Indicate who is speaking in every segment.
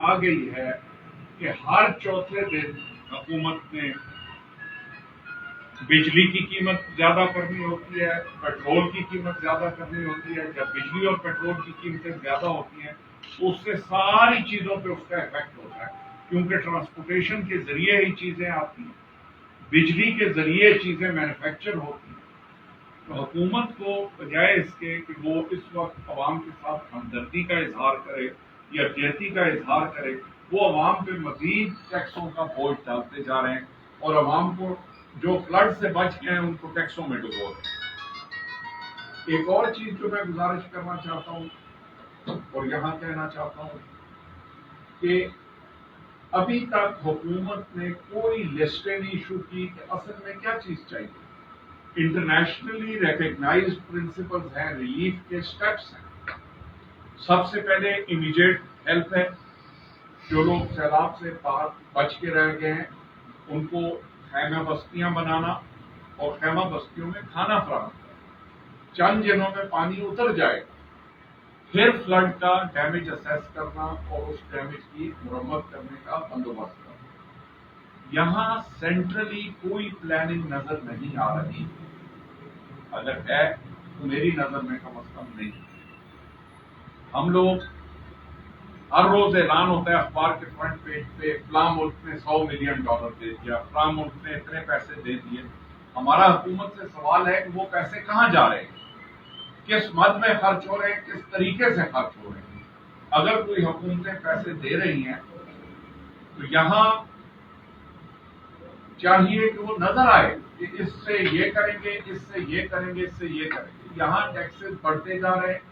Speaker 1: آ گئی ہے کہ ہر چوتھے دن حکومت نے بجلی کی قیمت زیادہ کرنی ہوتی ہے، پیٹرول کی قیمت زیادہ کرنی ہوتی ہے. جب بجلی اور پیٹرول کی قیمتیں زیادہ ہوتی ہیں تو اس سے ساری چیزوں پہ اس کا افیکٹ ہوتا ہے، کیونکہ ٹرانسپورٹیشن کے ذریعے ہی چیزیں آتی ہیں، بجلی کے ذریعے چیزیں مینوفیکچر ہوتی ہیں. تو حکومت کو بجائے اس کے کہ وہ اس وقت عوام کے ساتھ ہمدردی کا اظہار کرے یا یکجہتی کا اظہار کرے، وہ عوام پہ مزید ٹیکسوں کا بوجھ ڈالتے جا رہے ہیں اور عوام کو جو فلڈ سے بچ گئے ہیں ان کو ٹیکسوں میں ڈبو رہے ہیں. ایک اور چیز جو میں گزارش کرنا چاہتا ہوں اور یہاں کہنا چاہتا ہوں کہ ابھی تک حکومت نے کوئی لسٹیں نہیں ایشو کی کہ اصل میں کیا چیز چاہیے. انٹرنیشنلی ریکگنائزڈ پرنسپلز ہیں، ریلیف کے سٹیپس ہیں. سب سے پہلے امیڈیٹ ہیلپ ہے. جو لوگ سیلاب سے بچ کے رہ گئے ہیں ان کو خیمہ بستیاں بنانا اور خیمہ بستیوں میں کھانا فراہم کرنا. چند دنوں میں پانی اتر جائے گا، پھر فلڈ کا ڈیمیج اسیس کرنا اور اس ڈیمیج کی مرمت کرنے کا بندوبست کرنا. یہاں سینٹرلی کوئی پلاننگ نظر نہیں آ رہی. اگر ہے تو میری نظر میں کم از کم نہیں. ہم لوگ ہر روز اعلان ہوتا ہے اخبار کے فرنٹ پیج پہ فلاں ملک نے $100 ملین دے دیا، فلاں ملک نے اتنے پیسے دے دیے. ہمارا حکومت سے سوال ہے کہ وہ پیسے کہاں جا رہے ہیں، کس مد میں خرچ ہو رہے ہیں، کس طریقے سے خرچ ہو رہے ہیں. اگر کوئی حکومتیں پیسے دے رہی ہیں تو یہاں چاہیے کہ وہ نظر آئے کہ اس سے یہ کریں گے، اس سے یہ کریں گے، اس سے یہ کریں گے. یہاں ٹیکسز بڑھتے جا رہے ہیں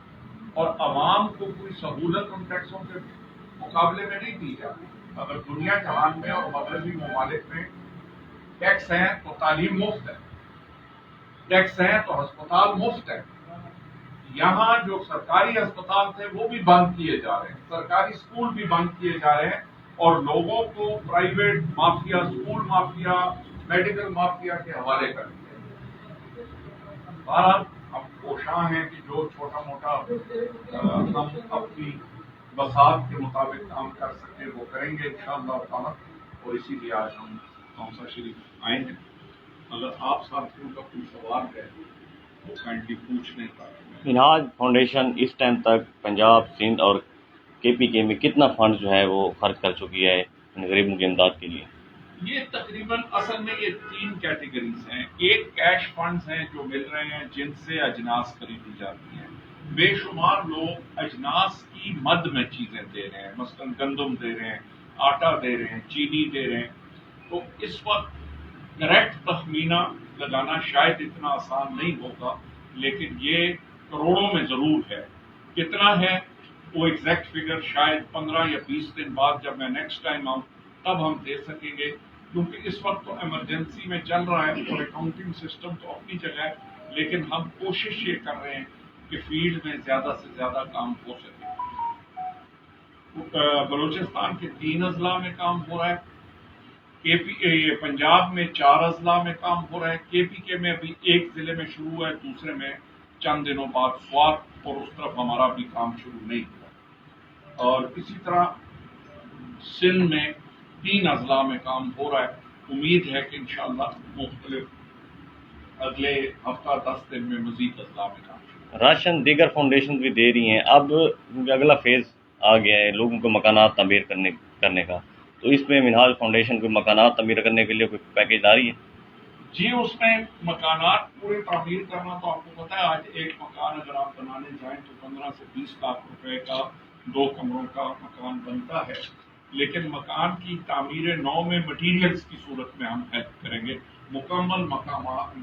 Speaker 1: اور عوام کو کوئی سہولت ان ٹیکسوں کے مقابلے میں نہیں دی جاتی. اگر دنیا جہان میں اور مغربی ممالک میں ٹیکس ہیں تو تعلیم مفت ہے، ٹیکس ہیں تو ہسپتال مفت ہے. یہاں جو سرکاری ہسپتال تھے وہ بھی بند کیے جا رہے ہیں، سرکاری اسکول بھی بند کیے جا رہے ہیں اور لوگوں کو private mafia, school mafia, medical mafia کے حوالے کر دیا. بہرحال ہم کوشاں ہیں کہ جو چھوٹا موٹا ہم اپنی وسعت کے مطابق کام کر سکیں وہ کریں گے انشاءاللہ تعالی. اور اسی لیے آج ہم کونسل شریف آئے ہیں. اگر آپ ساتھیوں کا کوئی سوال ہے تو کائنڈلی پوچھ لیں.
Speaker 2: منہاج فاؤنڈیشن اس ٹائم تک پنجاب، سندھ اور KPK میں کتنا فنڈ جو ہے وہ خرچ کر چکی ہے غریبوں کی امداد کے لیے؟
Speaker 1: یہ تقریباً اصل میں یہ 3 کیٹیگریز ہیں. ایک کیش فنڈز ہیں جو مل رہے ہیں جن سے اجناس خریدی جاتی ہیں. بے شمار لوگ اجناس کی مد میں چیزیں دے رہے ہیں، مثلاً گندم دے رہے ہیں، آٹا دے رہے ہیں، چینی دے رہے ہیں. تو اس وقت کریکٹ تخمینہ لگانا شاید اتنا آسان نہیں ہوگا، لیکن یہ کروڑوں میں ضرور ہے. کتنا ہے وہ ایگزیکٹ فگر شاید 15 یا 20 دن بعد جب میں نیکسٹ ٹائم آؤں تب ہم دے سکیں گے، کیونکہ اس وقت تو ایمرجنسی میں چل رہا ہے اور اکاؤنٹنگ سسٹم تو اپنی جگہ ہے. لیکن ہم کوشش یہ کر رہے ہیں کہ فیلڈ میں زیادہ سے زیادہ کام ہو سکے. بلوچستان کے 3 اضلاع میں کام ہو رہا ہے، پنجاب میں 4 اضلاع میں کام ہو رہا ہے. KPK میں ابھی ایک ضلع میں شروع ہوا ہے، دوسرے میں چند دنوں بعد سوات اور اس طرف ہمارا بھی کام شروع نہیں ہوا. اور اسی طرح سندھ میں 3 اضلاع میں کام ہو رہا ہے. امید ہے کہ انشاءاللہ مختلف اگلے ہفتہ 10 دن میں مزید اضلاع میں کام شروع.
Speaker 2: راشن دیگر فاؤنڈیشن بھی دے رہی ہیں، اب اگلا فیز آ گیا ہے لوگوں کو مکانات تعمیر کرنے کا، تو اس میں منہاج فاؤنڈیشن کو مکانات تعمیر کرنے کے لیے کوئی پیکیج آ رہی ہے؟
Speaker 1: جی، اس میں مکانات پورے تعمیر کرنا تو آپ کو پتا ہے آج ایک مکان اگر آپ بنانے جائیں تو 15 سے 20 لاکھ روپے کا 2 کمروں کا مکان بنتا ہے. لیکن مکان کی تعمیر نو میں مٹیریلز کی صورت میں ہم ہیلپ کریں گے. مکمل مکانات